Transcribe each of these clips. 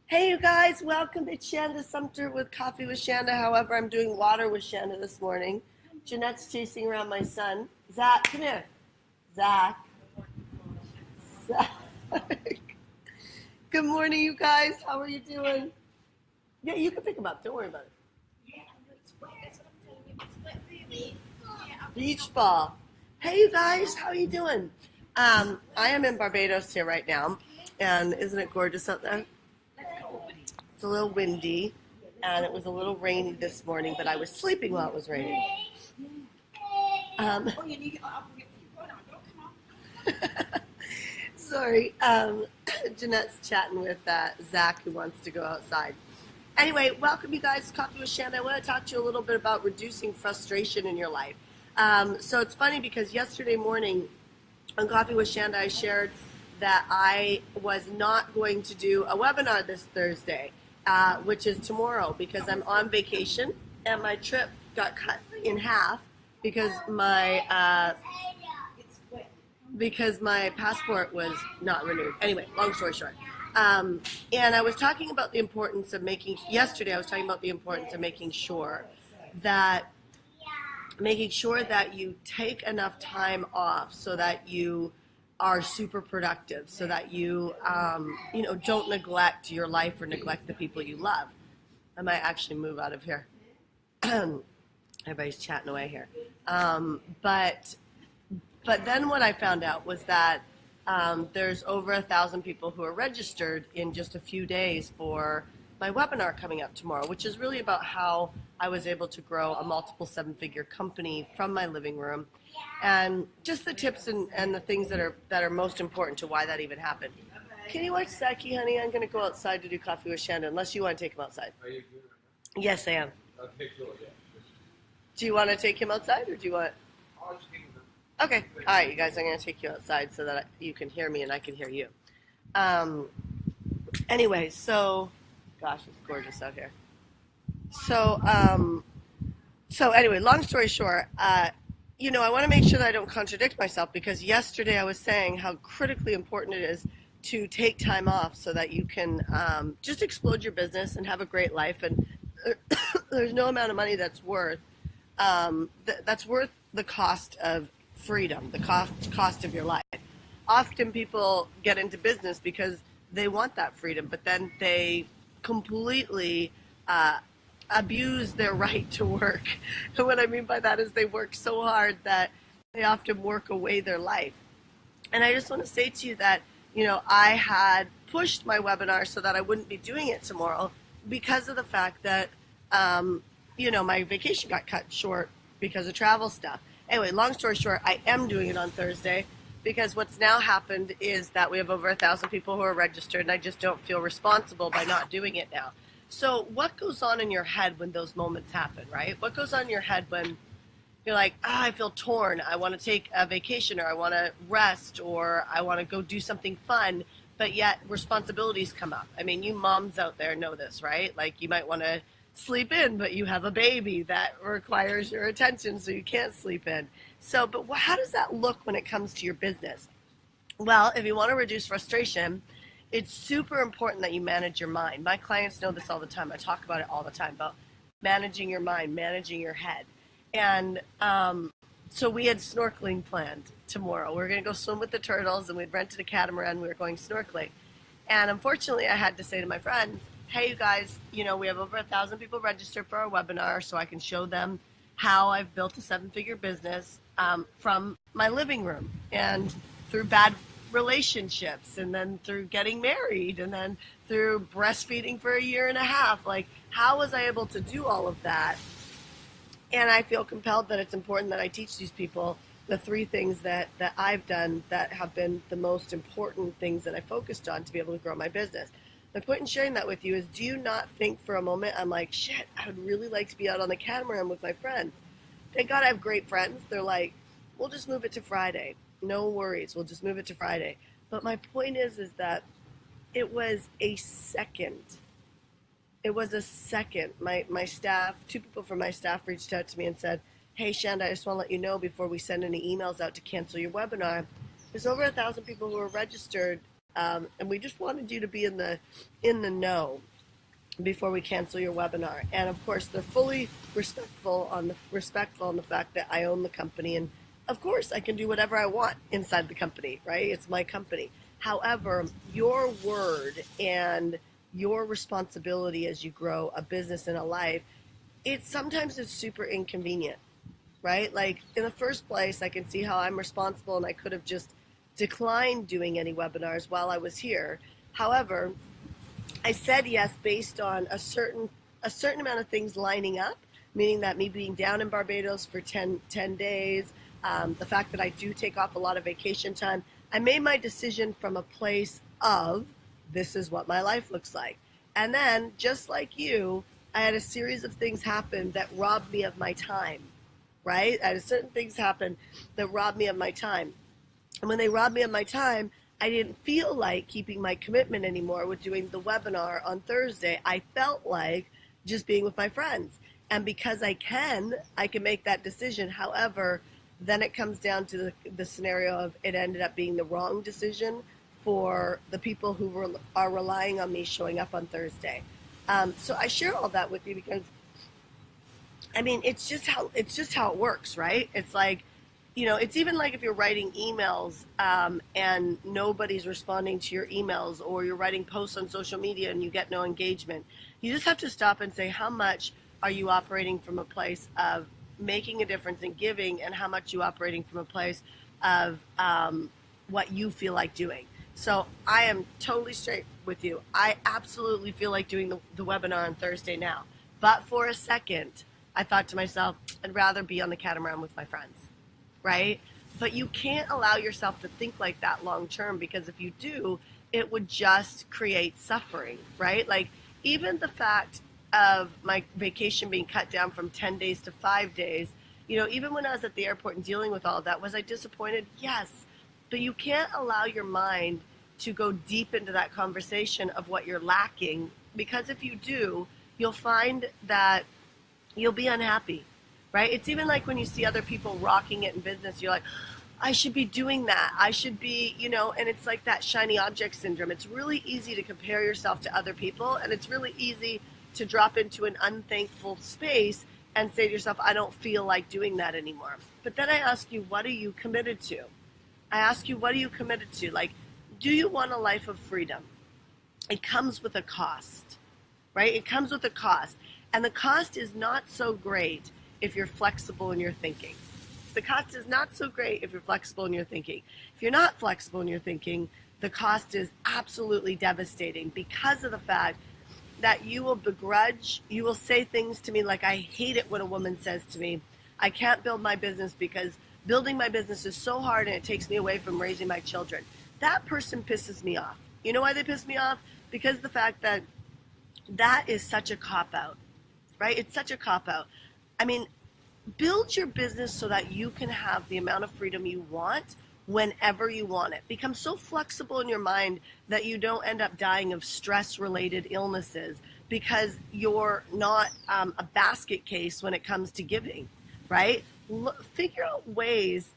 Hey, you guys, welcome to Shanda Sumpter with Coffee with Shanda. However, I'm doing water with Shanda this morning. Jeanette's chasing around my son. Zach, come here. Zach. Zach. Good morning, you guys. How are you doing? Yeah, you can pick him up. Don't worry about it. Beach ball. Hey, you guys, how are you doing? I am in Barbados here right now, and isn't it gorgeous out there? It's a little windy, and it was a little rainy this morning, but I was sleeping while it was raining. Sorry, Jeanette's chatting with Zach, who wants to go outside. Anyway, welcome you guys to Coffee with Shanda. I want to talk to you a little bit about reducing frustration in your life. So it's funny because yesterday morning on Coffee with Shanda, I shared that I was not going to do a webinar this Thursday, which is tomorrow, because I'm on vacation and my trip got cut in half because my passport was not renewed. Anyway, long story short. And I was talking about the importance of yesterday I was talking about the importance of making sure that you take enough time off so that you are super productive, so that you, don't neglect your life or neglect the people you love. I might actually move out of here. Everybody's chatting away here. But then what I found out was that there's over 1,000 people who are registered in just a few days for my webinar coming up tomorrow, which is really about how I was able to grow a multiple seven-figure company from my living room, and just the tips and the things that are most important to why that even happened. Can you watch Saki, honey? I'm going to go outside to do Coffee with Shanda, unless you want to take him outside. Are you doing it right now? Yes, I am. Okay, cool, yeah. Do you want to take him outside, or do you want... I'll just give him Okay. All right, you guys, I'm going to take you outside so that you can hear me and I can hear you. Anyway, so... Gosh, it's gorgeous out here. So anyway, long story short, I want to make sure that I don't contradict myself, because yesterday I was saying how critically important it is to take time off so that you can just explode your business and have a great life. And there's no amount of money that's worth the cost of freedom, the cost of your life. Often people get into business because they want that freedom, but then they completely abuse their right to work. And what I mean by that is they work so hard that they often work away their life. And I just want to say to you that, I had pushed my webinar so that I wouldn't be doing it tomorrow because of the fact that, my vacation got cut short because of travel stuff. Anyway, long story short, I am doing it on Thursday, because what's now happened is that we have over 1,000 people who are registered, and I just don't feel responsible by not doing it now. So what goes on in your head when those moments happen, right? What goes on in your head when you're like, I feel torn, I want to take a vacation, or I want to rest, or I want to go do something fun, but yet responsibilities come up. I mean, you moms out there know this, right? Like, you might want to sleep in, but you have a baby that requires your attention, so you can't sleep in. So, but how does that look when it comes to your business? Well, if you want to reduce frustration, it's super important that you manage your mind. My clients know this all the time. I talk about it all the time, about managing your mind, managing your head. And so we had snorkeling planned tomorrow. We were going to go swim with the turtles, and we'd rented a catamaran. We were going snorkeling. And unfortunately, I had to say to my friends, hey, you guys, we have over 1,000 people registered for our webinar, so I can show them how I've built a seven-figure business from my living room, and through bad relationships, and then through getting married, and then through breastfeeding for a year and a half. Like, how was I able to do all of that? And I feel compelled that it's important that I teach these people the three things that I've done that have been the most important things that I focused on to be able to grow my business. The point in sharing that with you is, do you not think for a moment, I'm like, shit, I would really like to be out on the catamaran with my friends. Thank God I have great friends. They're like, we'll just move it to Friday. No worries, we'll just move it to Friday. But my point is that it was a second. It was a second. My staff, two people from my staff reached out to me and said, hey, Shanda, I just want to let you know before we send any emails out to cancel your webinar, there's over 1,000 people who are registered And we just wanted you to be in the know before we cancel your webinar. And of course, they're fully respectful on the fact that I own the company, and of course, I can do whatever I want inside the company, right? It's my company. However, your word and your responsibility as you grow a business and a life, it sometimes is super inconvenient, right? Like in the first place, I can see how I'm responsible and I could have just declined doing any webinars while I was here. However, I said yes based on a certain amount of things lining up, meaning that me being down in Barbados for 10 days, the fact that I do take off a lot of vacation time. I made my decision from a place of this is what my life looks like. And then, just like you, I had a series of things happen that robbed me of my time, right? I had certain things happen that robbed me of my time. And when they robbed me of my time, I didn't feel like keeping my commitment anymore with doing the webinar on Thursday. I felt like just being with my friends. And because I can make that decision. However, then it comes down to the scenario of it ended up being the wrong decision for the people who are relying on me showing up on Thursday. So I share all that with you because, I mean, it's just how it works, right? It's like, you know, it's even like if you're writing emails and nobody's responding to your emails, or you're writing posts on social media and you get no engagement. You just have to stop and say, how much are you operating from a place of making a difference and giving, and how much you operating from a place of what you feel like doing. So I am totally straight with you. I absolutely feel like doing the webinar on Thursday now. But for a second, I thought to myself, I'd rather be on the catamaran with my friends, right? But you can't allow yourself to think like that long term, because if you do, it would just create suffering, right? Like even the fact of my vacation being cut down from 10 days to 5 days, you know, even when I was at the airport and dealing with all of that, was I disappointed? Yes. But you can't allow your mind to go deep into that conversation of what you're lacking, because if you do, you'll find that you'll be unhappy, right? It's even like when you see other people rocking it in business, you're like, I should be doing that. I should be, you know, and it's like that shiny object syndrome. It's really easy to compare yourself to other people, and it's really easy to drop into an unthankful space and say to yourself, I don't feel like doing that anymore. But then I ask you, what are you committed to? I ask you, what are you committed to? Like, do you want a life of freedom? It comes with a cost, right? It comes with a cost. And the cost is not so great if you're flexible in your thinking. The cost is not so great if you're flexible in your thinking. If you're not flexible in your thinking, the cost is absolutely devastating, because of the fact that you will begrudge, you will say things to me like, I hate it when a woman says to me, I can't build my business because building my business is so hard and it takes me away from raising my children. That person pisses me off. You know why they piss me off? Because the fact that that is such a cop-out, right? It's such a cop-out. I mean, build your business so that you can have the amount of freedom you want whenever you want it. Become so flexible in your mind that you don't end up dying of stress-related illnesses because you're not a basket case when it comes to giving, right? Figure out ways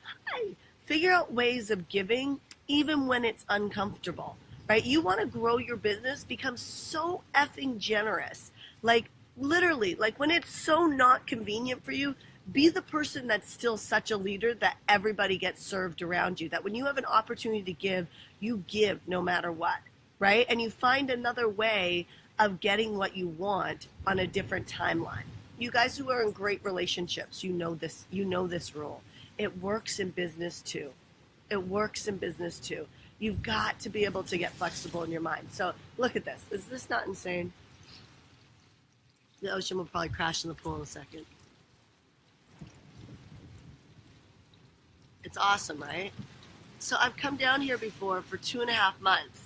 of giving even when it's uncomfortable, right? You want to grow your business, become so effing generous. Like literally, like when it's so not convenient for you, be the person that's still such a leader that everybody gets served around you. That when you have an opportunity to give, you give no matter what, right? And you find another way of getting what you want on a different timeline. You guys who are in great relationships, you know this rule. It works in business too. It works in business too. You've got to be able to get flexible in your mind. So look at this. Is this not insane? The ocean will probably crash in the pool in a second. It's awesome, right? So I've come down here before for 2.5 months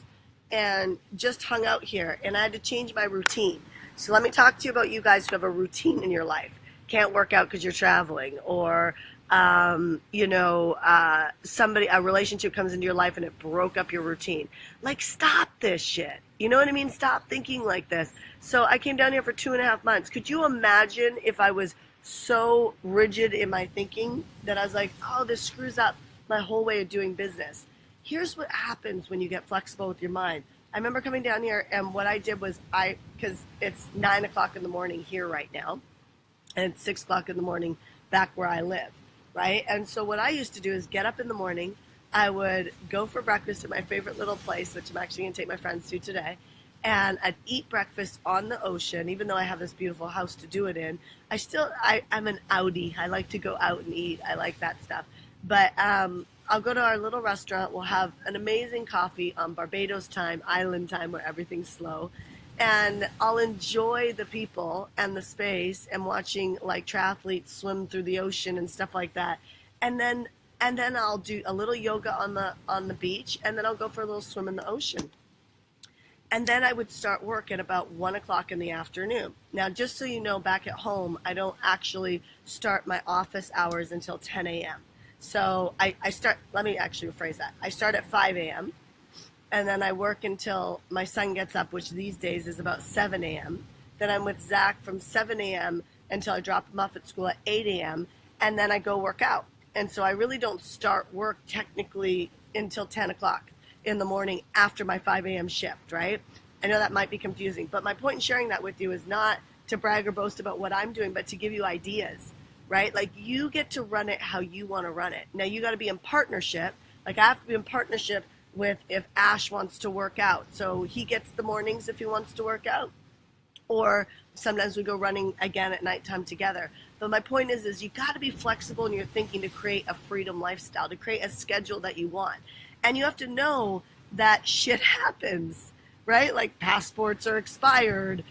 and just hung out here, and I had to change my routine. So let me talk to you about you guys who have a routine in your life. Can't work out because you're traveling, or a relationship comes into your life and it broke up your routine. Like, stop this shit. You know what I mean? Stop thinking like this. So I came down here for 2.5 months. Could you imagine if I was so rigid in my thinking that I was like, oh, this screws up my whole way of doing business? here's what happens when you get flexible with your mind. I remember coming down here, and what I did was because it's 9 o'clock in the morning here right now, and it's 6 o'clock in the morning back where I live, right? And so what I used to do is get up in the morning. I would go for breakfast at my favorite little place, which I'm actually going to take my friends to today. And I'd eat breakfast on the ocean, even though I have this beautiful house to do it in. I'm an outie. I like to go out and eat. I like that stuff. But I'll go to our little restaurant. We'll have an amazing coffee on Barbados time, island time, where everything's slow. And I'll enjoy the people and the space and watching like triathletes swim through the ocean and stuff like that. And then I'll do a little yoga on the beach, and then I'll go for a little swim in the ocean. And then I would start work at about 1 o'clock in the afternoon. Now, just so you know, back at home, I don't actually start my office hours until 10 a.m. So let me actually rephrase that. I start at 5 a.m. and then I work until my son gets up, which these days is about 7 a.m. Then I'm with Zach from 7 a.m. until I drop him off at school at 8 a.m. And then I go work out. And so I really don't start work technically until 10 o'clock in the morning after my 5 a.m. shift, right? I know that might be confusing, but my point in sharing that with you is not to brag or boast about what I'm doing, but to give you ideas, right? Like, you get to run it how you want to run it. Now, you got to be in partnership. Like, I have to be in partnership with if Ash wants to work out. So he gets the mornings if he wants to work out. Or sometimes we go running again at nighttime together. But my point is you got to be flexible in your thinking to create a freedom lifestyle, to create a schedule that you want. And you have to know that shit happens, right? Like, passports are expired,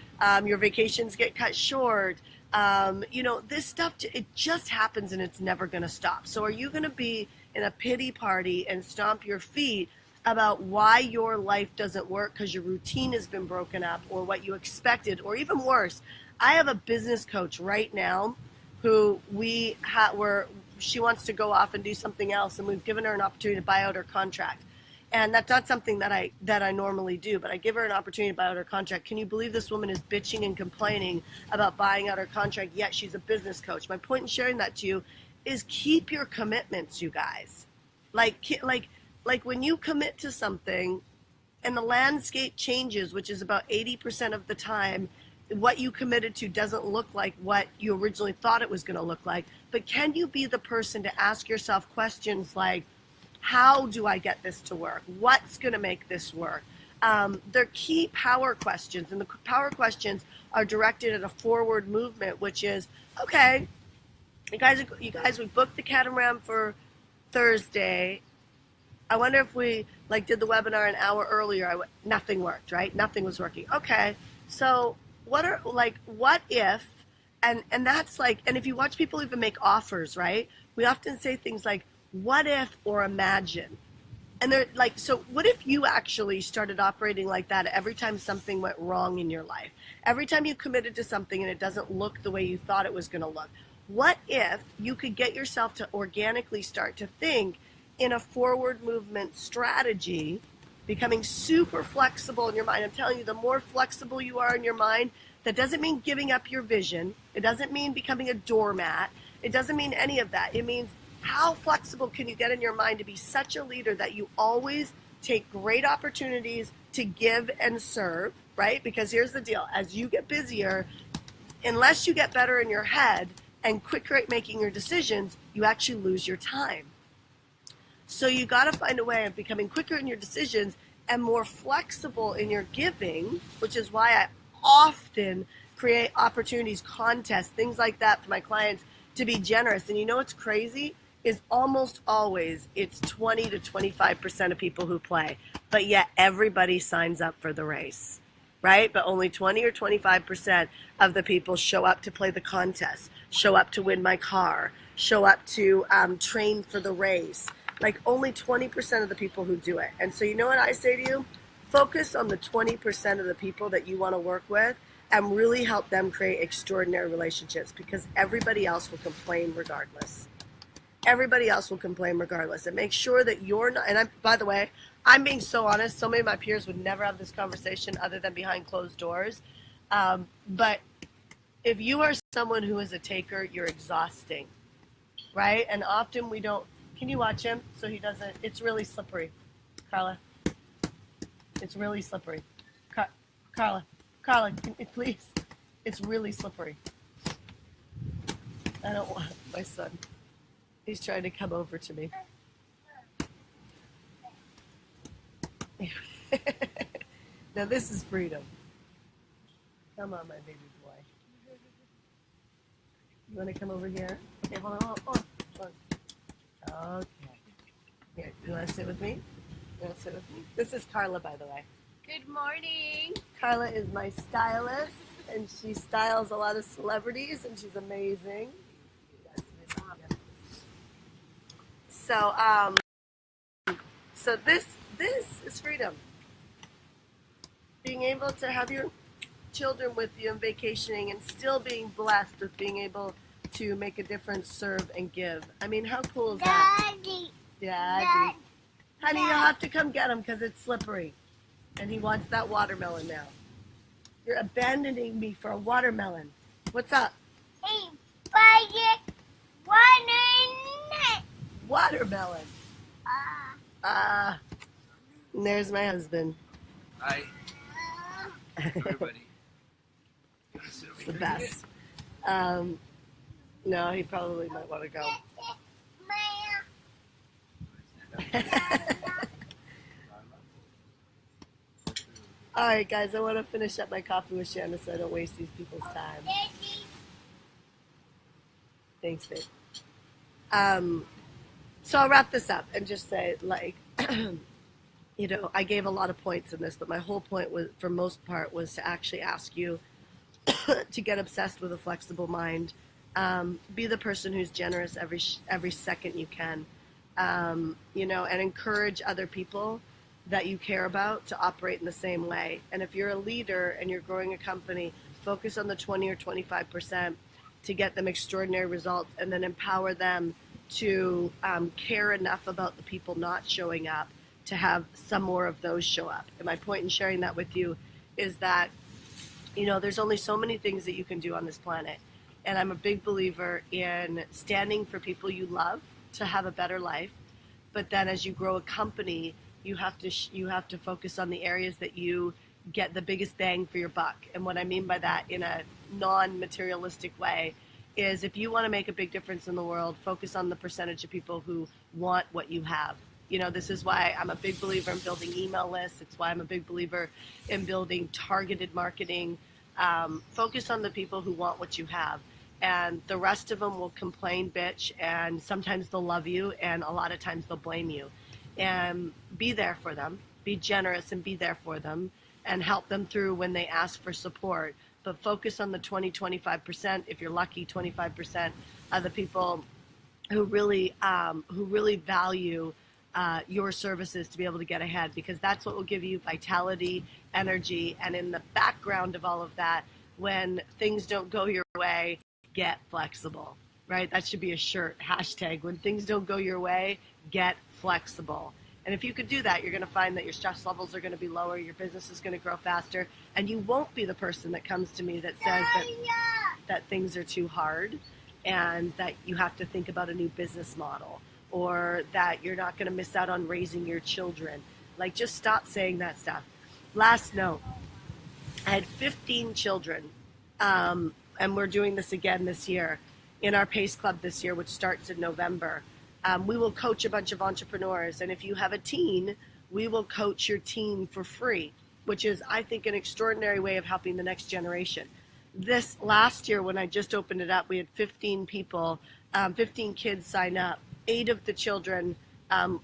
your vacations get cut short. This stuff, it just happens, and it's never going to stop. So are you going to be in a pity party and stomp your feet about why your life doesn't work because your routine has been broken up, or what you expected, or even worse? I have a business coach right now who she wants to go off and do something else, and we've given her an opportunity to buy out her contract. And that's not something that I normally do, but I give her an opportunity to buy out her contract. Can you believe this woman is bitching and complaining about buying out her contract, yet she's a business coach? My point in sharing that to you is keep your commitments, you guys. Like when you commit to something and the landscape changes, which is about 80% of the time, what you committed to doesn't look like what you originally thought it was going to look like. But can you be the person to ask yourself questions like, how do I get this to work? What's going to make this work? They're key power questions, and the power questions are directed at a forward movement, which is, okay, you guys, we booked the catamaran for Thursday. I wonder if we did the webinar an hour earlier. Nothing worked, right? Nothing was working. Okay, so what if, and that's and if you watch people even make offers, right? We often say things like, what if, or imagine. And they're so what if you actually started operating like that every time something went wrong in your life? Every time you committed to something and it doesn't look the way you thought it was going to look? What if you could get yourself to organically start to think in a forward movement strategy, becoming super flexible in your mind? I'm telling you, the more flexible you are in your mind, that doesn't mean giving up your vision. It doesn't mean becoming a doormat. It doesn't mean any of that. It means, how flexible can you get in your mind to be such a leader that you always take great opportunities to give and serve, right? Because here's the deal. As you get busier, unless you get better in your head and quicker at making your decisions, you actually lose your time. So you got to find a way of becoming quicker in your decisions and more flexible in your giving, which is why I often create opportunities, contests, things like that for my clients to be generous. And you know what's crazy? Is almost always it's 20 to 25% of people who play, but yet everybody signs up for the race, right? But only 20 or 25% of the people show up to play the contest, show up to win my car, show up to train for the race. Only 20% of the people who do it. And so you know what I say to you? Focus on the 20% of the people that you want to work with and really help them create extraordinary relationships, because everybody else will complain regardless. Everybody else will complain regardless. And make sure that you're not, and by the way, I'm being so honest, so many of my peers would never have this conversation other than behind closed doors. But if you are someone who is a taker, you're exhausting, right? And often we don't, can you watch him so he doesn't, it's really slippery. Carla. It's really slippery. Carla, can you please? It's really slippery. I don't want my son. He's trying to come over to me. Now this is freedom. Come on, my baby boy. You want to come over here? Okay, hold on. Okay. Here, you want to sit with me? You want to sit with me? This is Carla, by the way. Good morning. Carla is my stylist, and she styles a lot of celebrities, and she's amazing. So this is freedom. Being able to have your children with you and vacationing and still being blessed with being able to make a difference, serve, and give. I mean, how cool is that? Daddy. Honey, you'll have to come get him because it's slippery. And he wants that watermelon now. You're abandoning me for a watermelon. What's up? Watermelon. And there's my husband. Hi. Everybody. It's the best. No, he probably might want to go. All right, guys, I want to finish up my coffee with Shanda so I don't waste these people's time. Thanks, babe. So I'll wrap this up and just say, like, you know, I gave a lot of points in this, but my whole point was, for most part, was to actually ask you to get obsessed with a flexible mind. Be the person who's generous every second you can, you know, and encourage other people that you care about to operate in the same way. And if you're a leader and you're growing a company, focus on the 20 or 25% to get them extraordinary results, and then empower them to care enough about the people not showing up to have some more of those show up. And my point in sharing that with you is that, you know, there's only so many things that you can do on this planet. And I'm a big believer in standing for people you love to have a better life. But then as you grow a company, you have to focus on the areas that you get the biggest bang for your buck. And what I mean by that in a non-materialistic way is, if you want to make a big difference in the world, focus on the percentage of people who want what you have. You know, this is why I'm a big believer in building email lists. It's why I'm a big believer in building targeted marketing. Focus on the people who want what you have. And the rest of them will complain, bitch, and sometimes they'll love you, and a lot of times they'll blame you. And be there for them. Be generous and be there for them, and help them through when they ask for support. But focus on the 20-25%, if you're lucky, 25% of the people who really value your services to be able to get ahead, because that's what will give you vitality, energy, and in the background of all of that, when things don't go your way, get flexible, right? That should be a shirt, hashtag, when things don't go your way, get flexible. And if you could do that, you're going to find that your stress levels are going to be lower, your business is going to grow faster, and you won't be the person that comes to me that says that things are too hard and that you have to think about a new business model, or that you're not going to miss out on raising your children. Like, just stop saying that stuff. Last note, I had 15 children, and we're doing this again this year in our PACE Club this year, which starts in November. We will coach a bunch of entrepreneurs, and if you have a teen, we will coach your teen for free, which is, I think, an extraordinary way of helping the next generation. This last year, when I just opened it up, we had 15 people, 15 kids sign up. 8 of the children,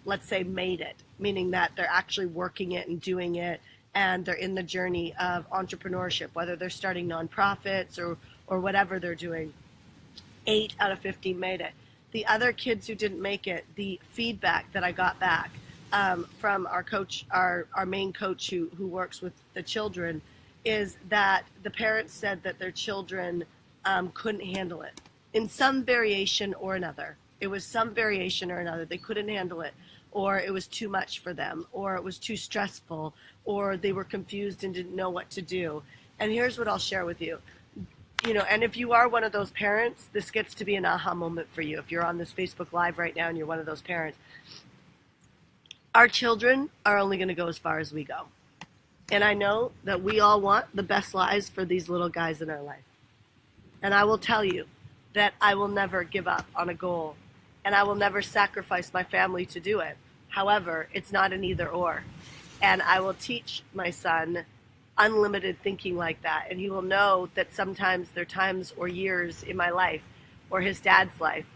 let's say, made it, meaning that they're actually working it and doing it, and they're in the journey of entrepreneurship, whether they're starting nonprofits or whatever they're doing. 8 out of 15 made it. The other kids who didn't make it, the feedback that I got back from our coach, our main coach who works with the children, is that the parents said that their children couldn't handle it in some variation or another. It was some variation or another. They couldn't handle it, or it was too much for them, or it was too stressful, or they were confused and didn't know what to do. And here's what I'll share with you. You know, and if you are one of those parents, this gets to be an aha moment for you. If you're on this Facebook Live right now and you're one of those parents, Our children are only going to go as far as we go. And I know that we all want the best lives for these little guys in our life. And I will tell you that I will never give up on a goal, and I will never sacrifice my family to do it. However, it's not an either or. And I will teach my son unlimited thinking like that. And he will know that sometimes there are times or years in my life or his dad's life.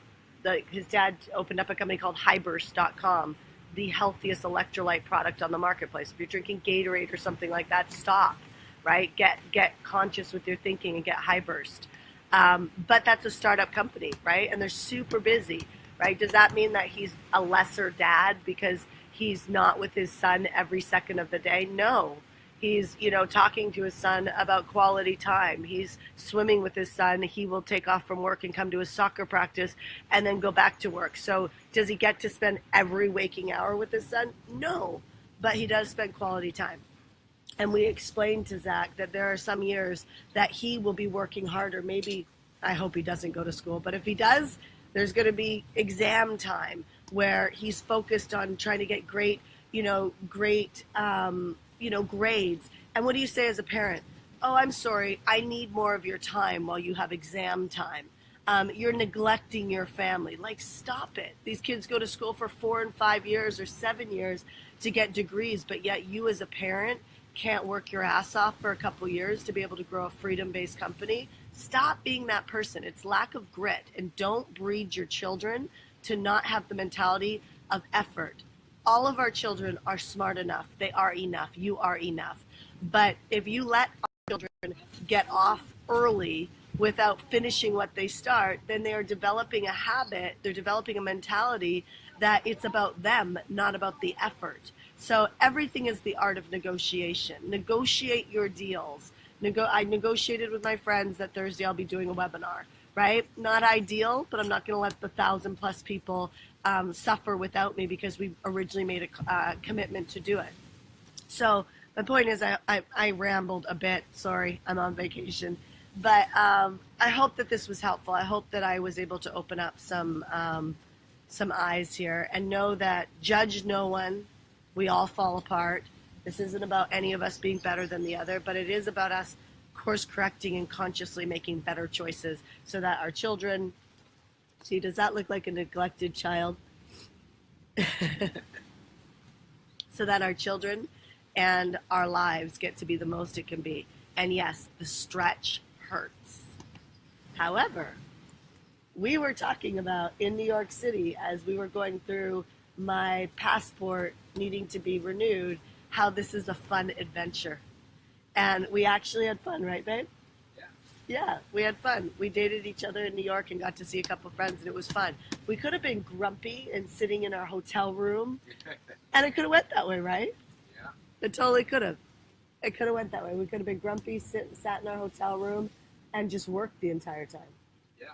His dad opened up a company called highburst.com, the healthiest electrolyte product on the marketplace. If you're drinking Gatorade or something like that, stop, right? Get conscious with your thinking and get Highburst. But that's a startup company, right? And they're super busy, right? Does that mean that he's a lesser dad because he's not with his son every second of the day? No. He's, talking to his son about quality time. He's swimming with his son. He will take off from work and come to his soccer practice and then go back to work. So does he get to spend every waking hour with his son? No, but he does spend quality time. And we explained to Zach that there are some years that he will be working harder. Maybe, I hope he doesn't go to school, but if he does, there's going to be exam time where he's focused on trying to get great grades. And what do you say as a parent? Oh, I'm sorry, I need more of your time while you have exam time. You're neglecting your family. Like, stop it. These kids go to school for 4 and 5 years or 7 years to get degrees, but yet you as a parent can't work your ass off for a couple years to be able to grow a freedom-based company. Stop being that person. It's lack of grit. And don't breed your children to not have the mentality of effort. All of our children are smart enough. They are enough. You are enough. But if you let our children get off early without finishing what they start, then they are developing a habit. They're developing a mentality that it's about them, not about the effort. So everything is the art of negotiation. Negotiate your deals. I negotiated with my friends that Thursday I'll be doing a webinar, right? Not ideal, but I'm not going to let the 1,000+ people suffer without me because we originally made a commitment to do it. So my point is I rambled a bit. Sorry, I'm on vacation. But I hope that this was helpful. I hope that I was able to open up some eyes here and know that judge no one. We all fall apart. This isn't about any of us being better than the other, but it is about us course correcting and consciously making better choices so that our children, see, does that look like a neglected child? So that our children and our lives get to be the most it can be. And yes, the stretch hurts. However, we were talking about in New York City as we were going through my passport needing to be renewed, how this is a fun adventure. And we actually had fun, right, babe? Yeah, we had fun. We dated each other in New York and got to see a couple friends, and it was fun. We could have been grumpy and sitting in our hotel room, and it could have went that way, right? Yeah. It totally could have. It could have went that way. We could have been grumpy, sat in our hotel room, and just worked the entire time. Yeah.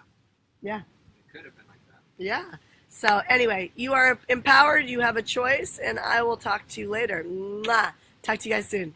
Yeah. It could have been like that. Yeah. So anyway, you are empowered. You have a choice, and I will talk to you later. Mwah. Talk to you guys soon.